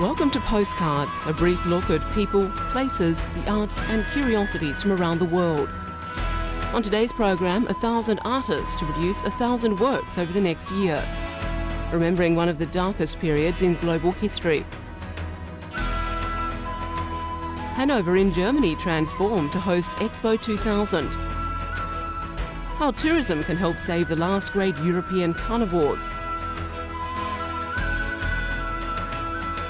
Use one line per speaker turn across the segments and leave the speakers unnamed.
Welcome to Postcards, a brief look at people, places, the arts and curiosities from around the world. On today's program, 1,000 artists to produce 1,000 works over the next year, remembering one of the darkest periods in global history. Hanover in Germany transformed to host Expo 2000. How tourism can help save the last great European carnivores.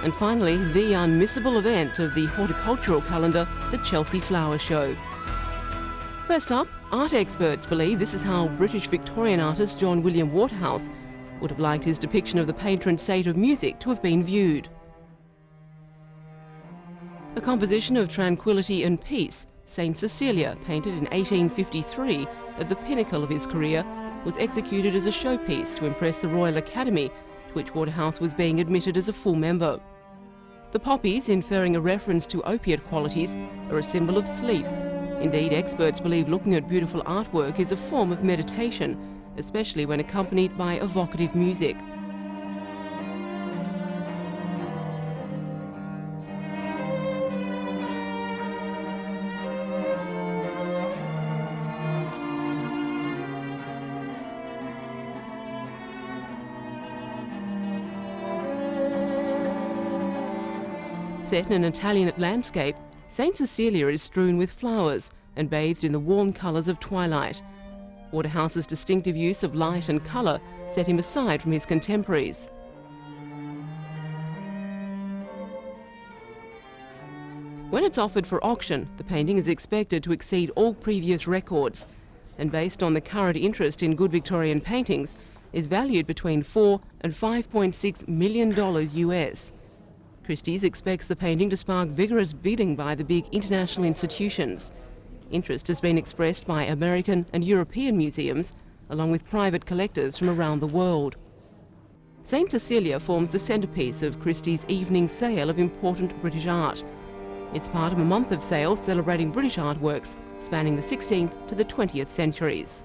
And finally, the unmissable event of the horticultural calendar, the Chelsea Flower Show. First up, art experts believe this is how British Victorian artist John William Waterhouse would have liked his depiction of the patron saint of music to have been viewed. A composition of tranquility and peace, Saint Cecilia, painted in 1853 at the pinnacle of his career, was executed as a showpiece to impress the Royal Academy, to which Waterhouse was being admitted as a full member. The poppies, inferring a reference to opiate qualities, are a symbol of sleep. Indeed, experts believe looking at beautiful artwork is a form of meditation, especially when accompanied by evocative music. Set in an Italian landscape, Saint Cecilia is strewn with flowers and bathed in the warm colours of twilight. Waterhouse's distinctive use of light and colour set him aside from his contemporaries. When it's offered for auction, the painting is expected to exceed all previous records, and based on the current interest in good Victorian paintings, is valued between $4 and $5.6 million US. Christie's expects the painting to spark vigorous bidding by the big international institutions. Interest has been expressed by American and European museums, along with private collectors from around the world. Saint Cecilia forms the centrepiece of Christie's evening sale of important British art. It's part of a month of sales celebrating British artworks spanning the 16th to the 20th centuries.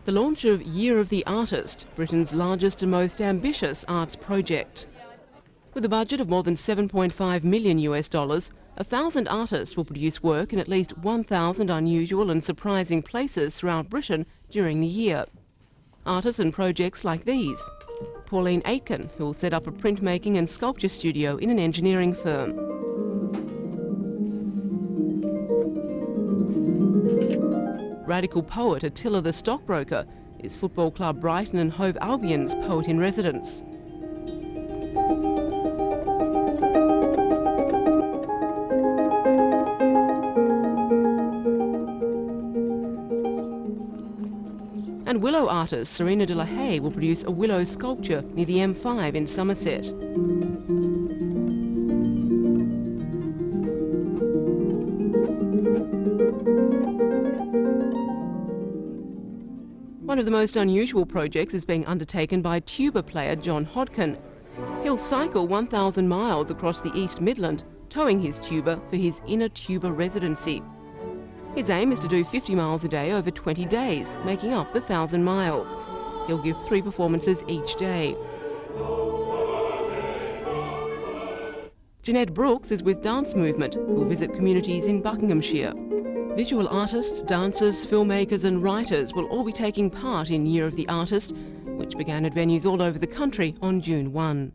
The launch of Year of the Artist, Britain's largest and most ambitious arts project. With a budget of more than $7.5 million US, 1,000 artists will produce work in at least 1,000 unusual and surprising places throughout Britain during the year. Artists and projects like these. Pauline Aitken, who will set up a printmaking and sculpture studio in an engineering firm. Radical poet Attila the Stockbroker is Football Club Brighton and Hove Albion's poet-in-residence. And willow artist Serena de la Haye will produce a willow sculpture near the M5 in Somerset. One of the most unusual projects is being undertaken by tuba player John Hodkin. He'll cycle 1,000 miles across the East Midland, towing his tuba for his inner tuba residency. His aim is to do 50 miles a day over 20 days, making up the 1,000 miles. He'll give 3 performances each day. Jeanette Brooks is with Dance Movement, who'll visit communities in Buckinghamshire. Visual artists, dancers, filmmakers and writers will all be taking part in Year of the Artist, which began at venues all over the country on June 1.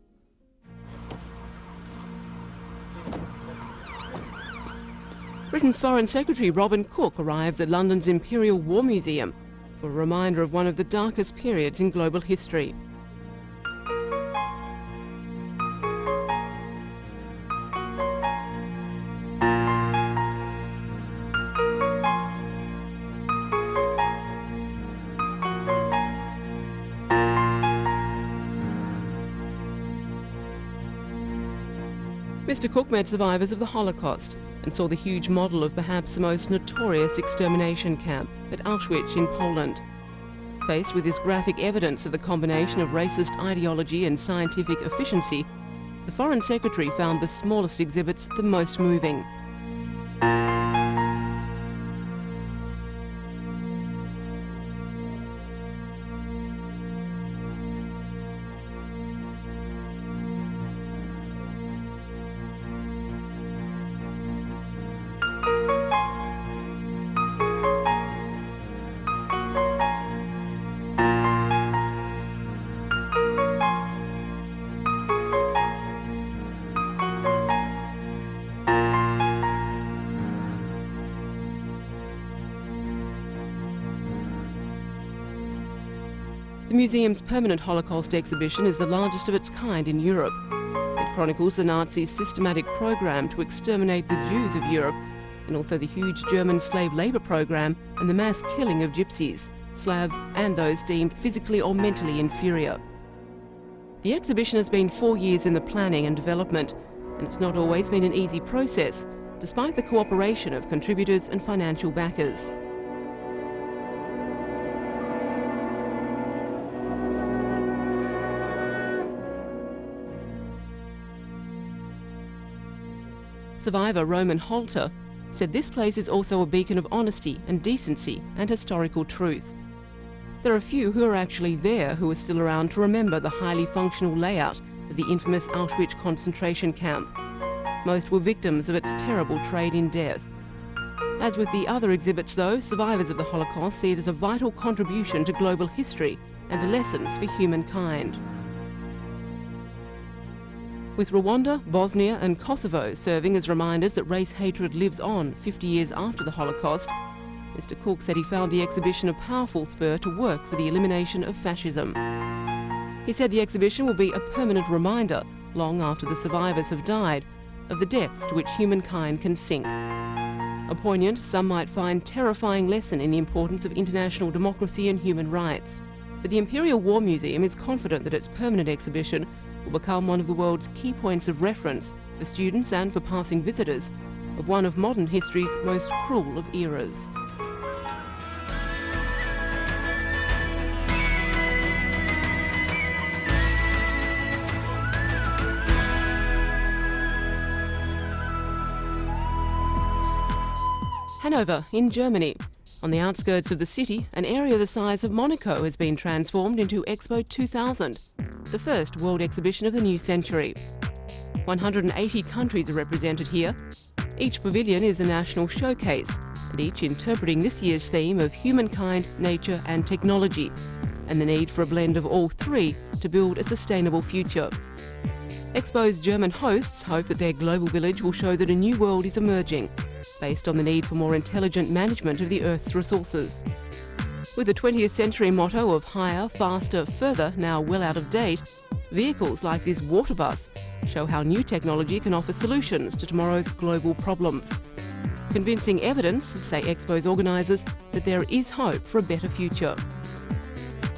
Britain's Foreign Secretary Robin Cook arrives at London's Imperial War Museum for a reminder of one of the darkest periods in global history. Mr. Cook met survivors of the Holocaust and saw the huge model of perhaps the most notorious extermination camp at Auschwitz in Poland. Faced with this graphic evidence of the combination of racist ideology and scientific efficiency, the Foreign Secretary found the smallest exhibits the most moving. The museum's permanent Holocaust exhibition is the largest of its kind in Europe. It chronicles the Nazis' systematic program to exterminate the Jews of Europe, and also the huge German slave labour program and the mass killing of gypsies, Slavs and those deemed physically or mentally inferior. The exhibition has been 4 years in the planning and development, and it's not always been an easy process, despite the cooperation of contributors and financial backers. Survivor Roman Holter said this place is also a beacon of honesty and decency and historical truth. There are few who are actually there who are still around to remember the highly functional layout of the infamous Auschwitz concentration camp. Most were victims of its terrible trade in death. As with the other exhibits though, survivors of the Holocaust see it as a vital contribution to global history and the lessons for humankind. With Rwanda, Bosnia and Kosovo serving as reminders that race hatred lives on 50 years after the Holocaust, Mr. Cook said he found the exhibition a powerful spur to work for the elimination of fascism. He said the exhibition will be a permanent reminder, long after the survivors have died, of the depths to which humankind can sink. A poignant, some might find terrifying lesson in the importance of international democracy and human rights. But the Imperial War Museum is confident that its permanent exhibition will become one of the world's key points of reference for students and for passing visitors of one of modern history's most cruel of eras. Hanover in Germany. On the outskirts of the city, an area the size of Monaco has been transformed into Expo 2000, the first world exhibition of the new century. 180 countries are represented here. Each pavilion is a national showcase, and each interpreting this year's theme of humankind, nature and technology, and the need for a blend of all three to build a sustainable future. Expo's German hosts hope that their global village will show that a new world is emerging, based on the need for more intelligent management of the Earth's resources. With the 20th century motto of higher, faster, further now well out of date, vehicles like this water bus show how new technology can offer solutions to tomorrow's global problems. Convincing evidence, say Expo's organisers, that there is hope for a better future.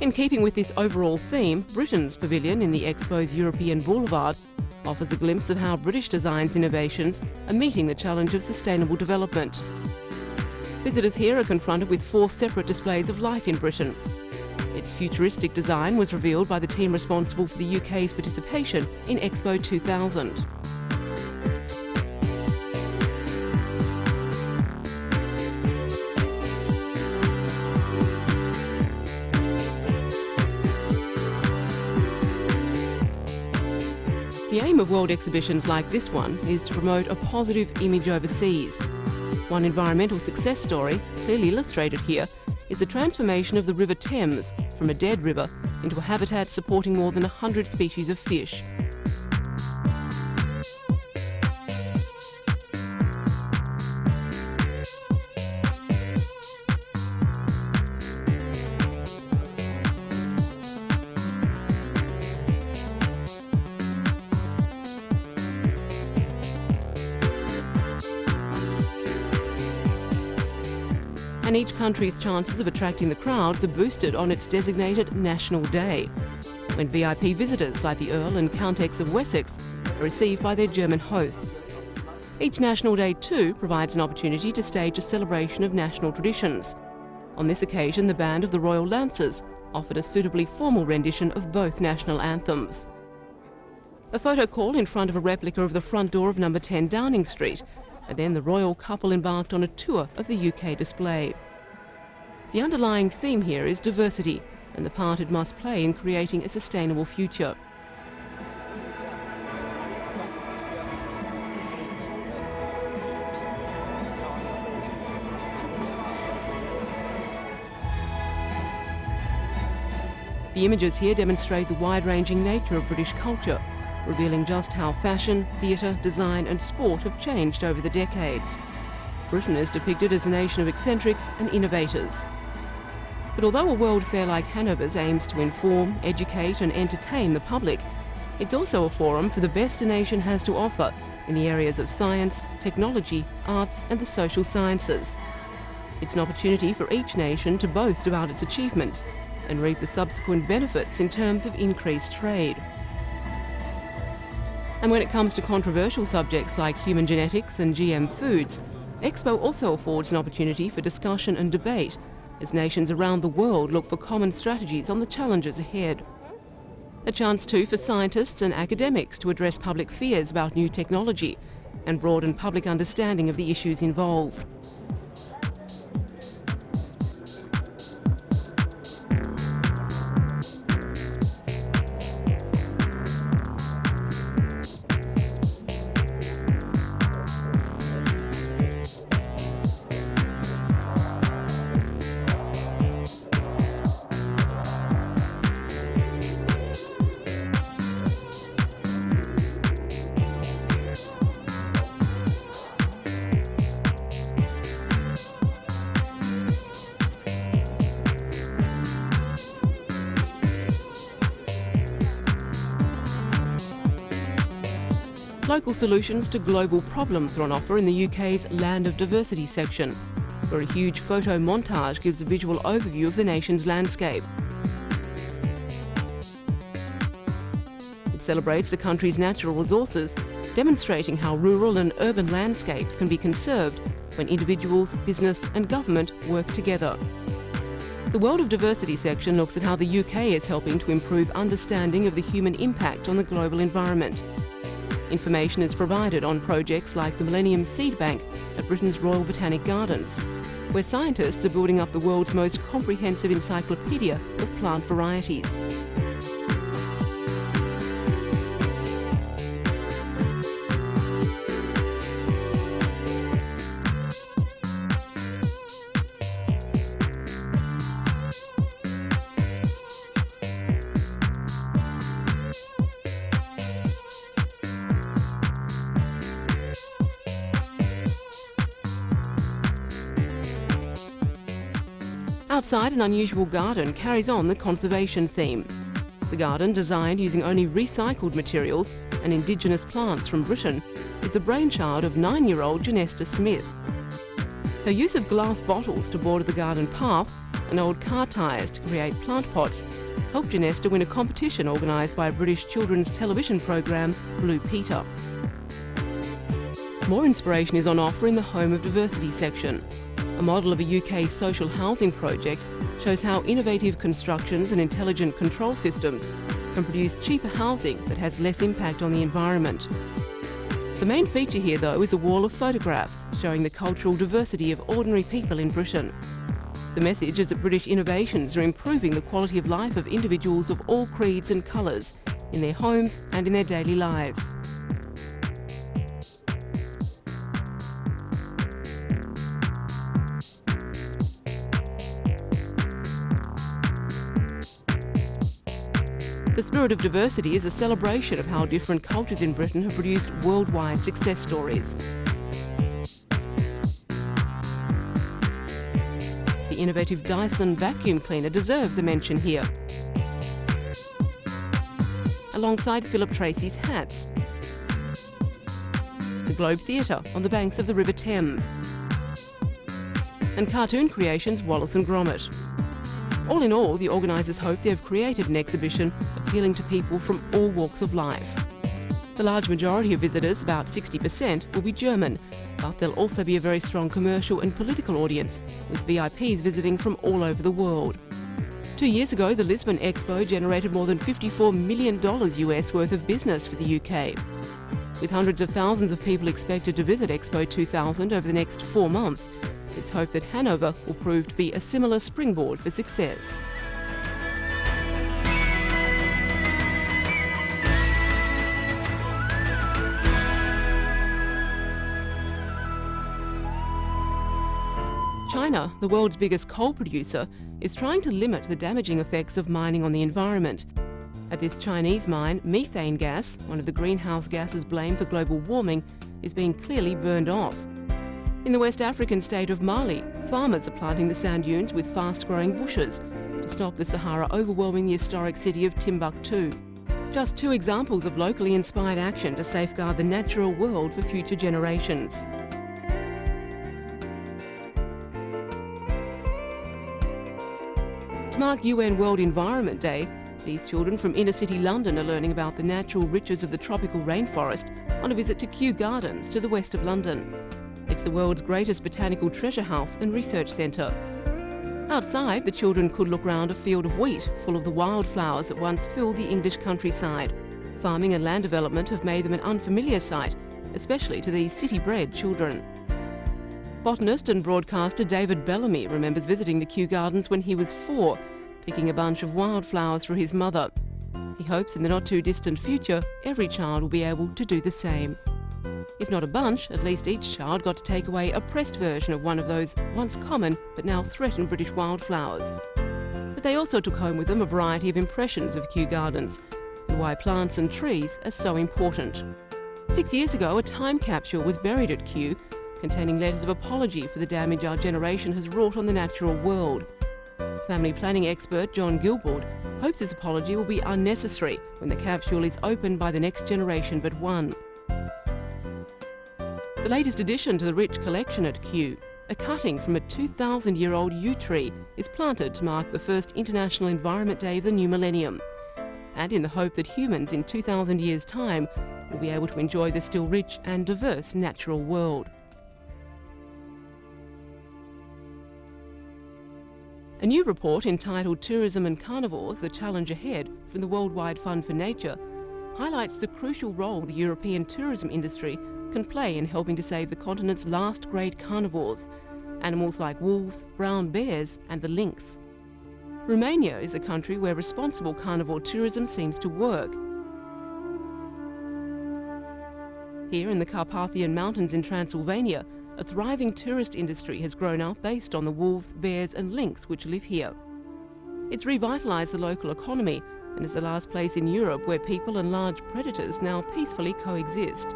In keeping with this overall theme, Britain's pavilion in the Expo's European Boulevard offers a glimpse of how British design's innovations are meeting the challenge of sustainable development. Visitors here are confronted with 4 separate displays of life in Britain. Its futuristic design was revealed by the team responsible for the UK's participation in Expo 2000. The aim of world exhibitions like this one is to promote a positive image overseas. One environmental success story, clearly illustrated here, is the transformation of the River Thames from a dead river into a habitat supporting more than 100 species of fish. And each country's chances of attracting the crowds are boosted on its designated National Day, when VIP visitors like the Earl and Countess of Wessex are received by their German hosts. Each National Day too provides an opportunity to stage a celebration of national traditions. On this occasion, the band of the Royal Lancers offered a suitably formal rendition of both national anthems. A photo call in front of a replica of the front door of number 10 Downing Street, and then the royal couple embarked on a tour of the UK display. The underlying theme here is diversity and the part it must play in creating a sustainable future. The images here demonstrate the wide-ranging nature of British culture, revealing just how fashion, theatre, design and sport have changed over the decades. Britain is depicted as a nation of eccentrics and innovators. But although a world fair like Hanover's aims to inform, educate and entertain the public, it's also a forum for the best a nation has to offer in the areas of science, technology, arts and the social sciences. It's an opportunity for each nation to boast about its achievements and reap the subsequent benefits in terms of increased trade. And when it comes to controversial subjects like human genetics and GM foods, Expo also affords an opportunity for discussion and debate as nations around the world look for common strategies on the challenges ahead. A chance too for scientists and academics to address public fears about new technology and broaden public understanding of the issues involved. Local solutions to global problems are on offer in the UK's Land of Diversity section, where a huge photo montage gives a visual overview of the nation's landscape. It celebrates the country's natural resources, demonstrating how rural and urban landscapes can be conserved when individuals, business and government work together. The World of Diversity section looks at how the UK is helping to improve understanding of the human impact on the global environment. Information is provided on projects like the Millennium Seed Bank at Britain's Royal Botanic Gardens, where scientists are building up the world's most comprehensive encyclopedia of plant varieties. Outside, an unusual garden carries on the conservation theme. The garden, designed using only recycled materials and indigenous plants from Britain, is the brainchild of 9-year-old Janesta Smith. Her use of glass bottles to border the garden path and old car tyres to create plant pots helped Janesta win a competition organised by a British children's television programme, Blue Peter. More inspiration is on offer in the Home of Diversity section. A model of a UK social housing project shows how innovative constructions and intelligent control systems can produce cheaper housing that has less impact on the environment. The main feature here, though, is a wall of photographs showing the cultural diversity of ordinary people in Britain. The message is that British innovations are improving the quality of life of individuals of all creeds and colours in their homes and in their daily lives. The spirit of diversity is a celebration of how different cultures in Britain have produced worldwide success stories. The innovative Dyson vacuum cleaner deserves a mention here, alongside Philip Tracy's hats, the Globe Theatre on the banks of the River Thames, and cartoon creations Wallace and Gromit. All in all, the organisers hope they have created an exhibition appealing to people from all walks of life. The large majority of visitors, about 60%, will be German, but there'll also be a very strong commercial and political audience, with VIPs visiting from all over the world. 2 years ago, the Lisbon Expo generated more than $54 million US worth of business for the UK. With hundreds of thousands of people expected to visit Expo 2000 over the next 4 months, it's hoped that Hanover will prove to be a similar springboard for success. China, the world's biggest coal producer, is trying to limit the damaging effects of mining on the environment. At this Chinese mine, methane gas, one of the greenhouse gases blamed for global warming, is being clearly burned off. In the West African state of Mali, farmers are planting the sand dunes with fast-growing bushes to stop the Sahara overwhelming the historic city of Timbuktu. Just two examples of locally inspired action to safeguard the natural world for future generations. To mark UN World Environment Day, these children from inner-city London are learning about the natural riches of the tropical rainforest on a visit to Kew Gardens to the west of London. It's the world's greatest botanical treasure house and research centre. Outside, the children could look round a field of wheat full of the wildflowers that once filled the English countryside. Farming and land development have made them an unfamiliar sight, especially to these city-bred children. Botanist and broadcaster David Bellamy remembers visiting the Kew Gardens when he was 4, picking a bunch of wildflowers for his mother. He hopes in the not-too-distant future, every child will be able to do the same. If not a bunch, at least each child got to take away a pressed version of one of those once common but now threatened British wildflowers. But they also took home with them a variety of impressions of Kew Gardens and why plants and trees are so important. 6 years ago, a time capsule was buried at Kew containing letters of apology for the damage our generation has wrought on the natural world. Family planning expert John Gilbord hopes this apology will be unnecessary when the capsule is opened by the next generation but one. The latest addition to the rich collection at Kew, a cutting from a 2,000-year-old yew tree, is planted to mark the first International Environment Day of the new millennium, and in the hope that humans in 2,000 years' time will be able to enjoy the still rich and diverse natural world. A new report entitled Tourism and Carnivores, the Challenge Ahead from the Worldwide Fund for Nature highlights the crucial role the European tourism industry can play in helping to save the continent's last great carnivores, animals like wolves, brown bears and the lynx. Romania is a country where responsible carnivore tourism seems to work. Here in the Carpathian Mountains in Transylvania, a thriving tourist industry has grown up based on the wolves, bears and lynx which live here. It's revitalised the local economy and is the last place in Europe where people and large predators now peacefully coexist.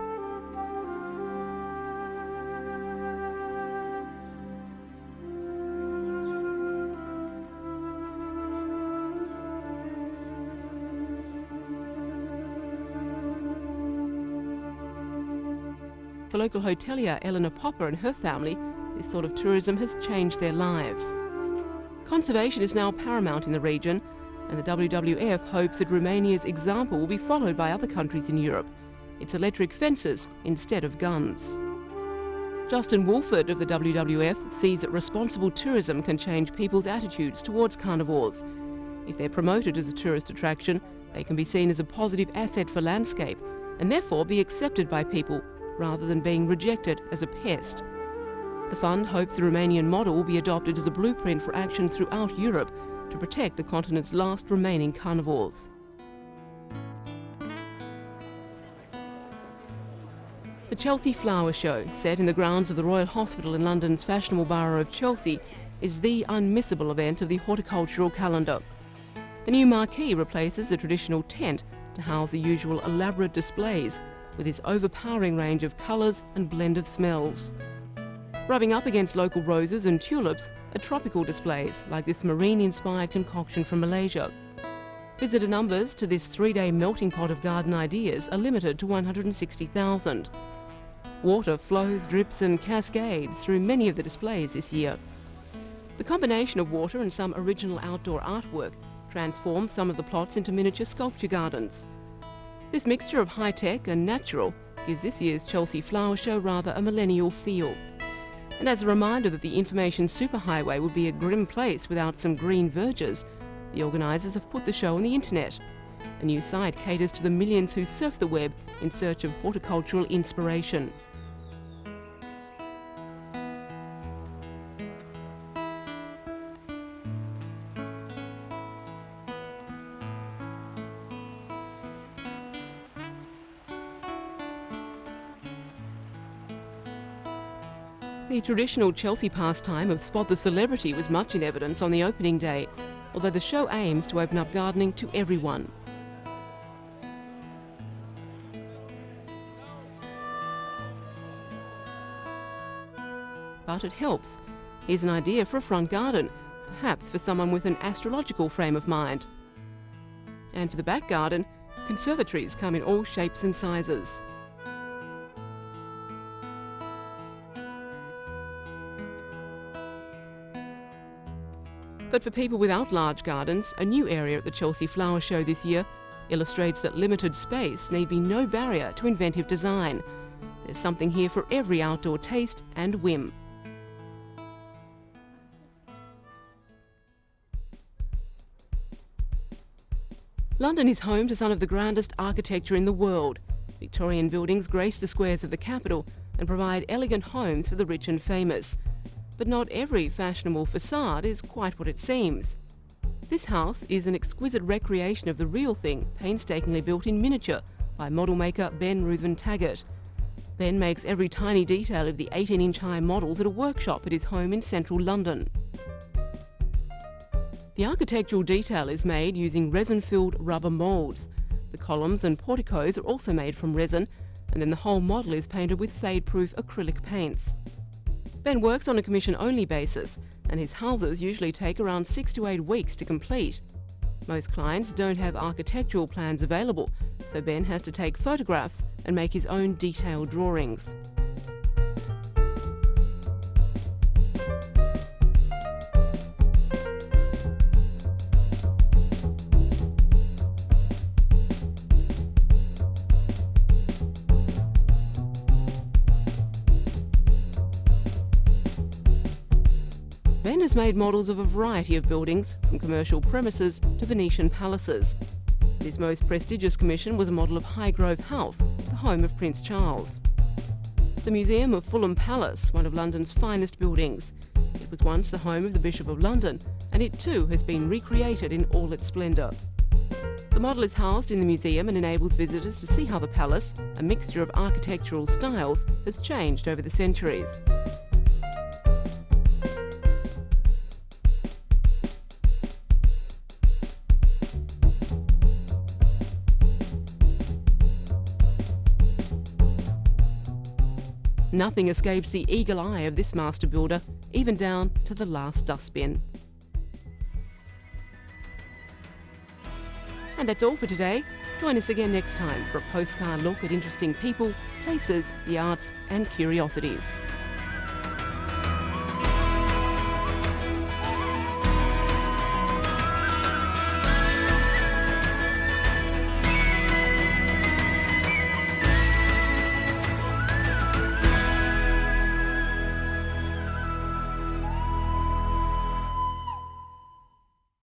For local hotelier Eleanor Popper and her family, this sort of tourism has changed their lives. Conservation is now paramount in the region, and the WWF hopes that Romania's example will be followed by other countries in Europe. It's electric fences instead of guns. Justin Wolford of the WWF sees that responsible tourism can change people's attitudes towards carnivores. If they're promoted as a tourist attraction, they can be seen as a positive asset for landscape and therefore be accepted by people rather than being rejected as a pest. The fund hopes the Romanian model will be adopted as a blueprint for action throughout Europe to protect the continent's last remaining carnivores. The Chelsea Flower Show, set in the grounds of the Royal Hospital in London's fashionable borough of Chelsea, is the unmissable event of the horticultural calendar. The new marquee replaces the traditional tent to house the usual elaborate displays, with its overpowering range of colours and blend of smells. Rubbing up against local roses and tulips are tropical displays like this marine-inspired concoction from Malaysia. Visitor numbers to this 3-day melting pot of garden ideas are limited to 160,000. Water flows, drips and cascades through many of the displays this year. The combination of water and some original outdoor artwork transforms some of the plots into miniature sculpture gardens. This mixture of high-tech and natural gives this year's Chelsea Flower Show rather a millennial feel. And as a reminder that the information superhighway would be a grim place without some green verges, the organisers have put the show on the internet. A new site caters to the millions who surf the web in search of horticultural inspiration. The traditional Chelsea pastime of Spot the Celebrity was much in evidence on the opening day, although the show aims to open up gardening to everyone. but it helps. Here's an idea for a front garden, perhaps for someone with an astrological frame of mind. And for the back garden, conservatories come in all shapes and sizes. But for people without large gardens, a new area at the Chelsea Flower Show this year illustrates that limited space need be no barrier to inventive design. There's something here for every outdoor taste and whim. London is home to some of the grandest architecture in the world. Victorian buildings grace the squares of the capital and provide elegant homes for the rich and famous. But not every fashionable facade is quite what it seems. This house is an exquisite recreation of the real thing, painstakingly built in miniature by model maker Ben Ruthven Taggart. Ben makes every tiny detail of the 18-inch high models at a workshop at his home in central London. The architectural detail is made using resin-filled rubber moulds. The columns and porticos are also made from resin, and then the whole model is painted with fade-proof acrylic paints. Ben works on a commission-only basis, and his houses usually take around 6 to 8 weeks to complete. Most clients don't have architectural plans available, so Ben has to take photographs and make his own detailed drawings. Ben has made models of a variety of buildings, from commercial premises to Venetian palaces. His most prestigious commission was a model of Highgrove House, the home of Prince Charles. The Museum of Fulham Palace, one of London's finest buildings. It was once the home of the Bishop of London, and it too has been recreated in all its splendour. The model is housed in the museum and enables visitors to see how the palace, a mixture of architectural styles, has changed over the centuries. Nothing escapes the eagle eye of this master builder, even down to the last dustbin. And that's all for today. Join us again next time for a postcard look at interesting people, places, the arts and curiosities.